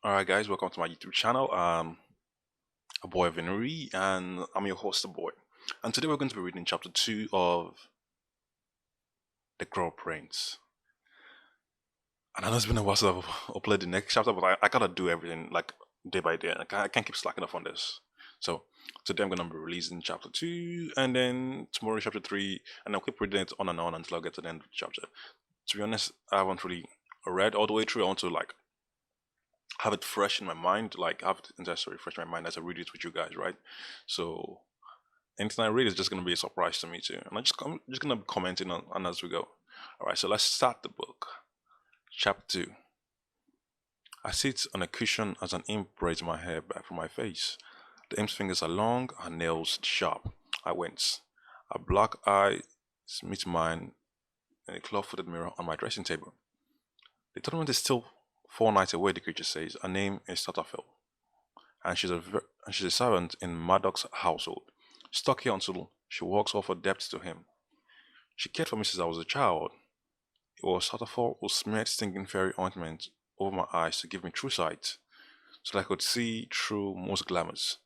Alright, guys, welcome to my YouTube channel. A boy Vinri, and I'm your host, the boy. And today we're going to be reading chapter 2 of The Girl Prince. And I know it's been a while since I've uploaded the next chapter, but I gotta do everything like day by day. I can't keep slacking off on this. So today I'm gonna be releasing chapter 2, and then tomorrow chapter 3, and I'll keep reading it on and on until I get to the end of the chapter. To be honest, I haven't really read all the way through. I want to like have it fresh in my mind, like have the entire story fresh in my mind as I read it with you guys, right? So anything I read is just gonna be a surprise to me too, and I'm just gonna be commenting on as we go. All right, so let's start the book. Chapter 2. I sit on a cushion as an imp braids my hair back from my face. The imp's fingers are long, her nails sharp. I wince. Her black eyes meet mine in a claw-footed mirror on my dressing table. The tournament is still 4 nights away, the creature says. Her name is Tatafel, and she's a servant in Maddox's household, stuck here until she walks off her debts to him. She cared for me since I was a child. It was Tatafel who smeared stinging fairy ointment over my eyes to give me true sight, so that I could see through most glamours.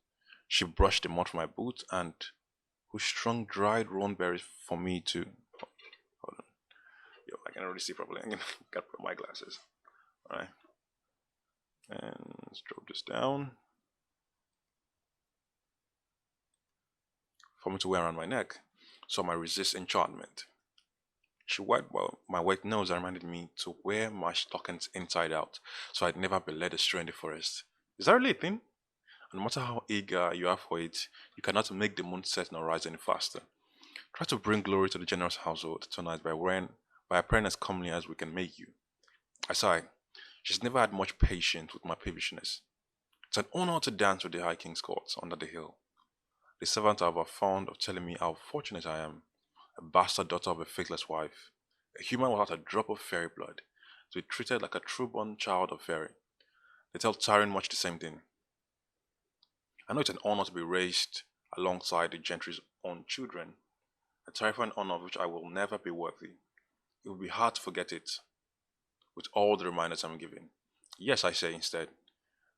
She brushed the mud from my boot and who strung dried rowan berries for me to. Hold on, yo, I can't really see properly. I'm gonna gotta put my glasses. All right, and let's drop this down for me to wear around my neck, so I might resist enchantment. She wiped my wet nose and reminded me to wear my stockings inside out, so I'd never be led astray in the forest. Is that really a thing? And no matter how eager you are for it, you cannot make the moon set nor rise any faster. Try to bring glory to the generous household tonight by appearing as comely as we can make you. I sigh. She's never had much patience with my peevishness. It's an honor to dance with the High King's court under the hill. The servants are fond of telling me how fortunate I am, a bastard daughter of a faithless wife, a human without a drop of fairy blood, to be treated like a true-born child of fairy. They tell Tyrion much the same thing. I know it's an honor to be raised alongside the gentry's own children, a terrifying honor of which I will never be worthy. It will be hard to forget it with all the reminders I'm giving. Yes, I say instead,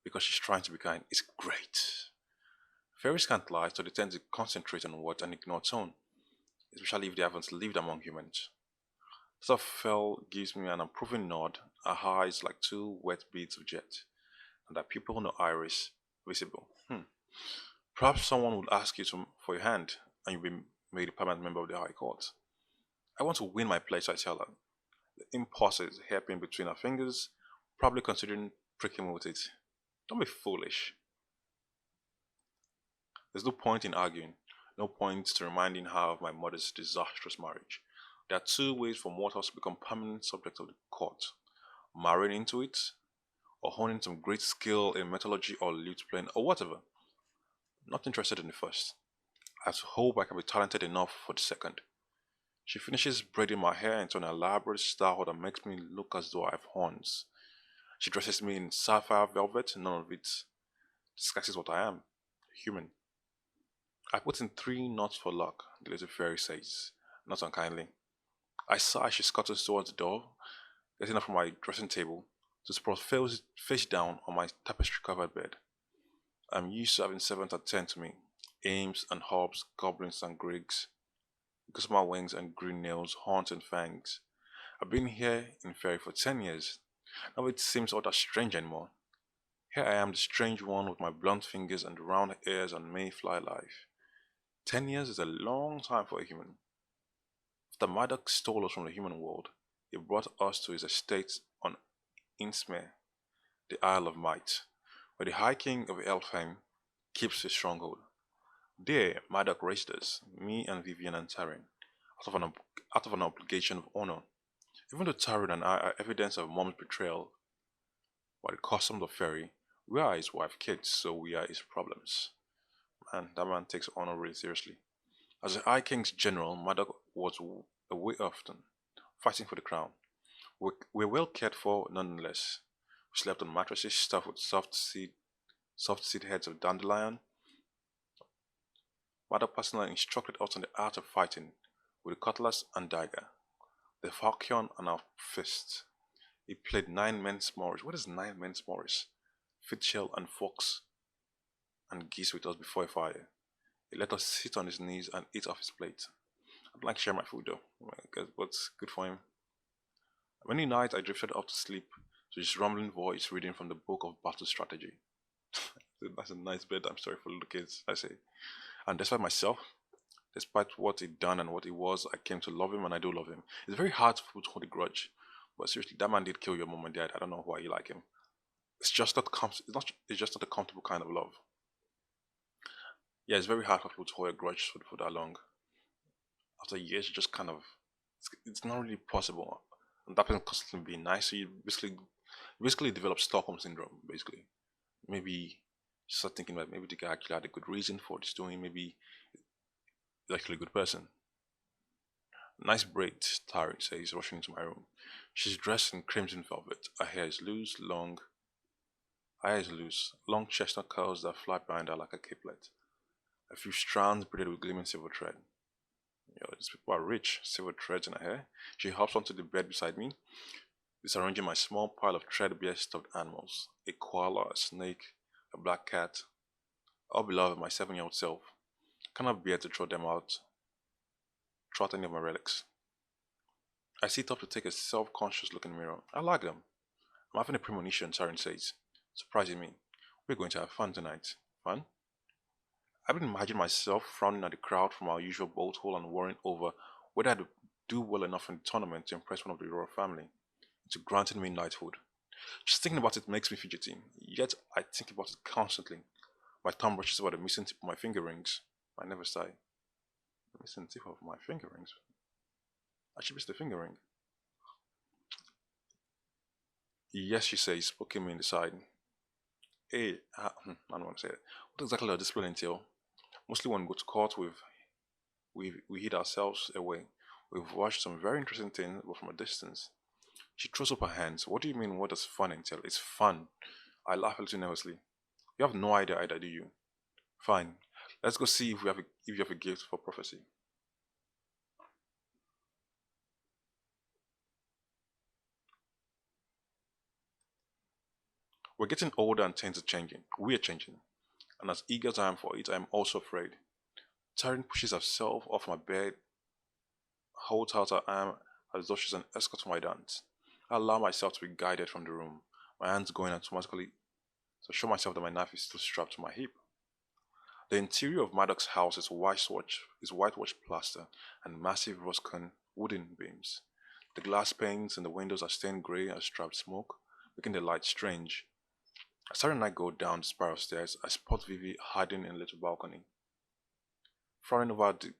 because she's trying to be kind. It's great. Fairies can't lie, so they tend to concentrate on words and ignore tone, especially if they haven't lived among humans. Safel gives me an approving nod, her eyes like two wet beads of jet, and her pupil no iris visible. Perhaps someone would ask you for your hand, and you'll be made a permanent member of the High Court. I want to win my place, I tell her. The impulse is hairpin between her fingers, probably considering pricking me with it. Don't be foolish. There's no point in arguing, no point to reminding her of my mother's disastrous marriage. There are two ways for mortals to become permanent subjects of the court: marrying into it, or honing some great skill in metallurgy or lute playing or whatever. Not interested in the first. I have to hope I can be talented enough for the second. She finishes braiding my hair into an elaborate style that makes me look as though I have horns. She dresses me in sapphire velvet, none of it disguises what I am, human. I put in 3 knots for luck, the little fairy says, not unkindly. I sigh as she scuttles towards the door, getting up from my dressing table to sprawl face down on my tapestry covered bed. I'm used to having servants attend to me, imps and hobbs, goblins and grigs, gossamer wings and green nails, horns and fangs. I've been here in fairy for 10 years. Now it seems all that strange anymore. Here I am, the strange one with my blunt fingers and round ears and mayfly life. 10 years is a long time for a human. After Marduk stole us from the human world, he brought us to his estate on Innsmere, the Isle of Might, where the High King of Elfheim keeps his stronghold. There, Marduk raised us, me and Vivian and Taran, out of out of an obligation of honor. Even though Taran and I are evidence of mom's betrayal by the customs of fairy, we are his wife kids, so we are his problems. And that man takes honor really seriously. As the High King's general, Marduk was away often, fighting for the crown. We were well cared for nonetheless. We slept on mattresses stuffed with soft seed heads of dandelion. Marduk personally instructed us on the art of fighting with the cutlass and dagger, the falchion and our fists. He played nine men's Morris. What is nine men's Morris? feed shell and forks and geese with us before a fire. He let us sit on his knees and eat off his plate. I'd like to share my food though, but good for him. Many nights I drifted off to sleep to his rumbling voice reading from the book of battle strategy. That's a nice bedtime story for little kids, I say. And despite myself, despite what he'd done and what he was, I came to love him and I do love him. It's very hard for people to hold a grudge. But seriously, that man did kill your mom and dad. I don't know why you like him. It's not. It's just not a comfortable kind of love. Yeah, it's very hard for people to hold a grudge for that long. After years, you just kind of, it's not really possible. And that person constantly being nice, so you basically develop Stockholm syndrome. Basically, maybe you start thinking about maybe the guy actually had a good reason for this doing. Maybe he's actually a good person. Nice braid, Tari says, rushing into my room. She's dressed in crimson velvet. Her hair is loose, long chestnut curls that fly behind her like a capelet. A few strands braided with gleaming silver thread. Yo, these people are rich. Silver threads in her hair. She hops onto the bed beside me, disarranging my small pile of threadbare stuffed animals. A koala, a snake, a black cat. All beloved of my 7-year-old self. Cannot bear to throw them out, throw out any of my relics. I sit up to take a self-conscious look in the mirror. I like them. I'm having a premonition, Taryn says, surprising me. We're going to have fun tonight. Fun? I've been imagining myself frowning at the crowd from our usual boat hole and worrying over whether I'd do well enough in the tournament to impress one of the royal family into granting me knighthood. Just thinking about it makes me fidgety, yet I think about it constantly. My thumb brushes over the missing tip of my finger rings. I never sigh. The missing tip of my finger rings? I should miss the finger ring. Yes, she says, poking me in the side. Hey, I don't want to say it. What exactly does discipline entail? Mostly when we go to court, we hid ourselves away. We've watched some very interesting things, but from a distance. She throws up her hands. What do you mean? What does fun entail? It's fun. I laugh a little nervously. You have no idea either, do you? Fine. Let's go see if you have a gift for prophecy. We're getting older and things are changing. We're changing. And as eager as I am for it, I am also afraid. Taryn pushes herself off my bed, holds out her arm as though she's an escort for my dance. I allow myself to be guided from the room, my hands going automatically to show myself that my knife is still strapped to my hip. The interior of Maddox's house is whitewashed plaster and massive Ruscan wooden beams. The glass panes in the windows are stained grey as trapped smoke, making the light strange. As Sarah and I go down the spiral stairs, I spot Vivi hiding in a little balcony, frowning over the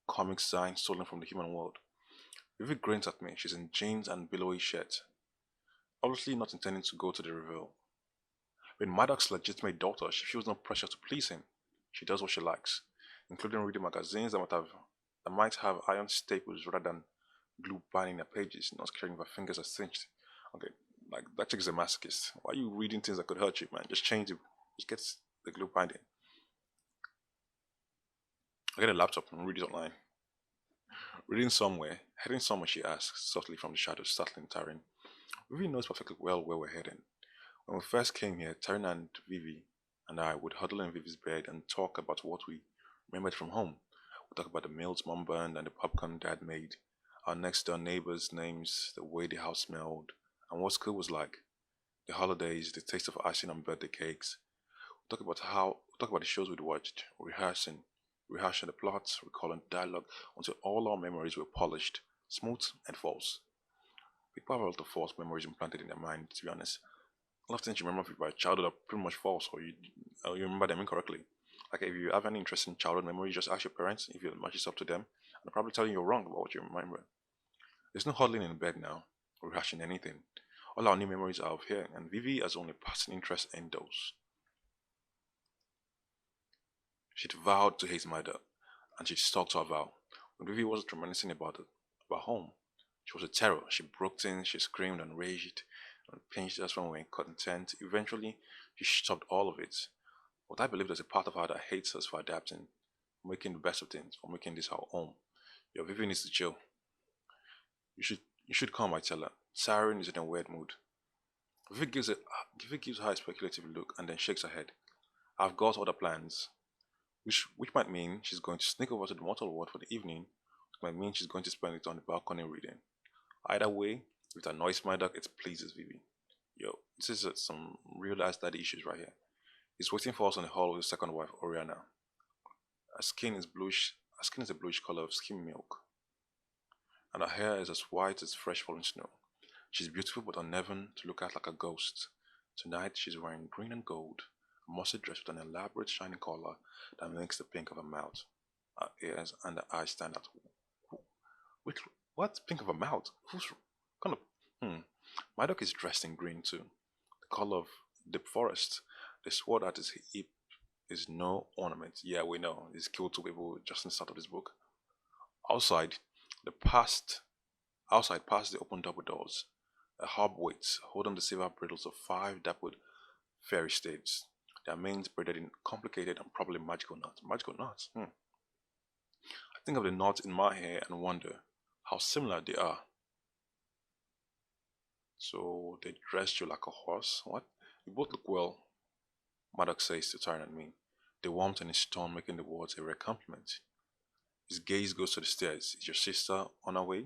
comic sign stolen from the human world. Vivi grins at me. She's in jeans and billowy shirt, obviously not intending to go to the reveal. With Maddox's legitimate daughter, she feels no pressure to please him. She does what she likes, including reading magazines that might have iron staples rather than glue binding their pages, not caring if her fingers are cinched. Okay, like that chick is a masochist. Why are you reading things that could hurt you, man? Just change it. Just get the glue binding. I get a laptop and read it online. Heading somewhere, she asks, softly from the shadows, startling Taryn. Vivi knows perfectly well where we're heading. When we first came here, Taryn and Vivi and I would huddle in Vivi's bed and talk about what we remembered from home. We talk about the meals mom burned and the popcorn dad made, our next door neighbors' names, the way the house smelled, and what school was like, the holidays, the taste of icing on birthday cakes. We talk about the shows we'd watched, rehashing the plots, recalling dialogue until all our memories were polished, smooth, and false. People have a lot of false memories implanted in their mind, to be honest. A lot of things you remember from your childhood are pretty much false, or you remember them incorrectly. Like if you have any interesting childhood memories, just ask your parents if you match this up to them, and they'll probably tell you you're wrong about what you remember. There's no huddling in bed now, or rehashing anything. All our new memories are of here, and Vivi has only passing interest in those. She'd vowed to hate Maida, and she'd stuck to her vow. When Vivi wasn't reminiscing about home, she was a terror. She broke things, she screamed and raged, and pinched us when we were content. Eventually, she stopped all of it. But I believe there's a part of her that hates us for adapting, for making the best of things, for making this our home. Your Vivi needs to chill. You should come, I tell her. Siren is in a weird mood. Vivi gives her a speculative look and then shakes her head. I've got other plans, which might mean she's going to sneak over to the mortal world for the evening, which might mean she's going to spend it on the balcony reading. Either way, if it annoys my dog, it pleases Vivi. Yo, this is some real ass daddy issues right here. He's waiting for us on the hall with his second wife, Oriana. Her skin is bluish. Her skin is a bluish color of skim milk, and her hair is as white as fresh fallen snow. She's beautiful but unnerving to look at like a ghost. Tonight she's wearing green and gold, a mustard dress with an elaborate shining collar that makes the pink of her mouth, her ears, and her eyes stand out. Which what pink of her mouth? Who's kind of My dog is dressed in green too, the color of deep forest. The sword at his hip is no ornament. Yeah, we know. He's killed two people just in the start of this book. Outside, the past outside past the open double doors, a hob waits, holding the silver bridles of five dappled fairy steeds, their manes braided in complicated and probably magical knots. Magical knots? I think of the knots in my hair and wonder how similar they are. So they dressed you like a horse? What? You both look well, Maddox says to turn at me, the warmth in his tone making the words a rare compliment. His gaze goes to the stairs. Is your sister on her way?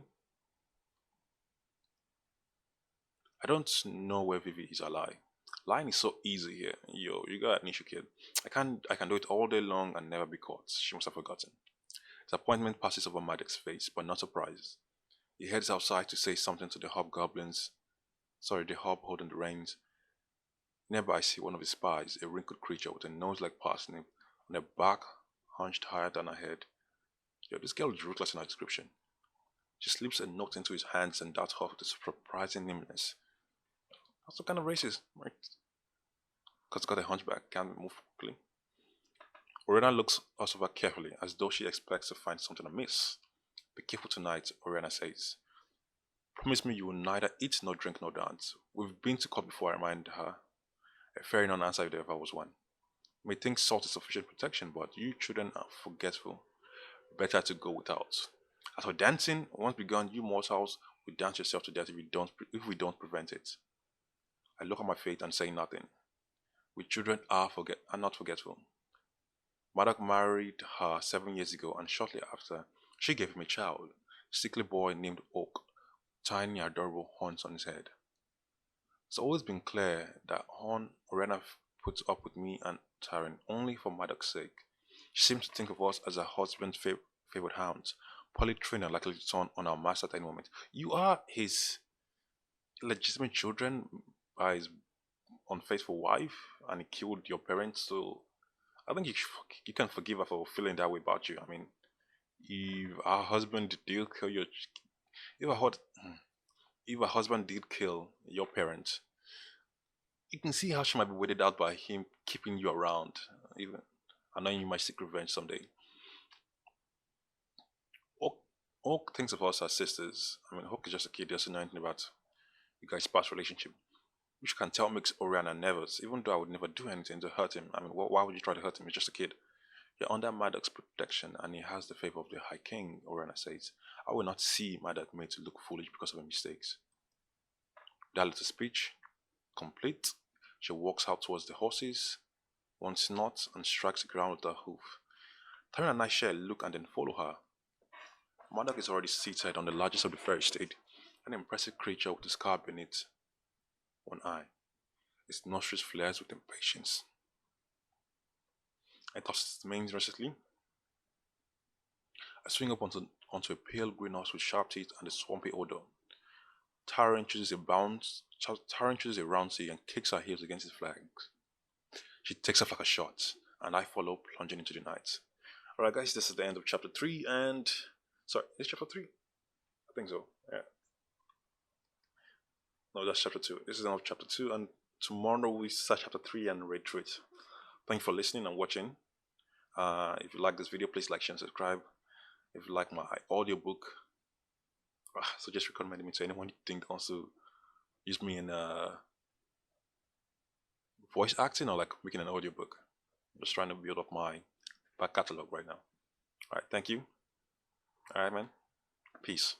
I don't know where Vivi is alive. Lying is so easy here. Yo, you got an issue, kid. I can do it all day long and never be caught. She must have forgotten. Disappointment passes over Maddox's face, but not surprise. He heads outside to say something to the hobgoblins. Sorry, the hob holding the reins. Nearby I see one of his spies, a wrinkled creature with a nose like parsnip, on a back hunched higher than her head. Yo, this girl is ruthless in her description. She slips a note into his hands and darts off with a surprising nimbleness. That's the kind of racist, right? Because it's got a hunchback, can't move quickly. Oriana looks us over carefully, as though she expects to find something amiss. Be careful tonight, Oriana says. Promise me you will neither eat nor drink nor dance. We've been to court before, I remind her. A fair enough answer if there ever was one. You may think salt is sufficient protection, but you children are forgetful. Better to go without. As for dancing, once begun, you mortals will dance yourself to death if we don't prevent it. I look at my fate and say nothing. We children are not forgetful. Madak married her 7 years ago, and shortly after, she gave him a child, a sickly boy named Oak, tiny adorable horns on his head. It's always been clear that Oriana puts up with me and Taryn only for Maddox's sake. She seems to think of us as her husband's favorite hounds, poorly trained and likely to turn on our master at any moment. You are his legitimate children by his unfaithful wife, and he killed your parents, so I think you can forgive her for feeling that way about you. I mean, if her husband did kill your, if her, if her husband did kill your parents, you can see how she might be weighted out by him keeping you around, even. I know you might seek revenge someday. Oak, Oak thinks of us as sisters. I mean, Oak is just a kid, doesn't know anything about you guys' past relationship, which you can tell makes Oriana nervous, even though I would never do anything to hurt him. I mean, why would you try to hurt him? He's just a kid. You're under Maddox's protection, and he has the favor of the High King, Oriana says. I will not see Maddox made to look foolish because of her mistakes. That little speech complete, she walks out towards the horses, one snorts and strikes the ground with her hoof. Taryn and I share a look and then follow her. Maddox is already seated on the largest of the fairy state, an impressive creature with a scar beneath one eye. Its nostrils flares with impatience. I toss its mane restlessly. I swing up onto a pale green horse with sharp teeth and a swampy odor. Taran chooses a round sea and kicks her heels against its flanks. She takes off like a shot, and I follow, plunging into the night. Alright, guys, this is the end of chapter 3, and. Sorry, is chapter 3? I think so, yeah. No, that's chapter 2. This is the end of chapter 2, and tomorrow we start chapter 3 and read through it. Thank you for listening and watching. If you like this video, please like, share, and subscribe. If you like my audiobook, suggest recommending me to anyone you think wants to use me in voice acting or like making an audiobook. I'm just trying to build up my back catalog right now. Alright, thank you. Alright, man. Peace.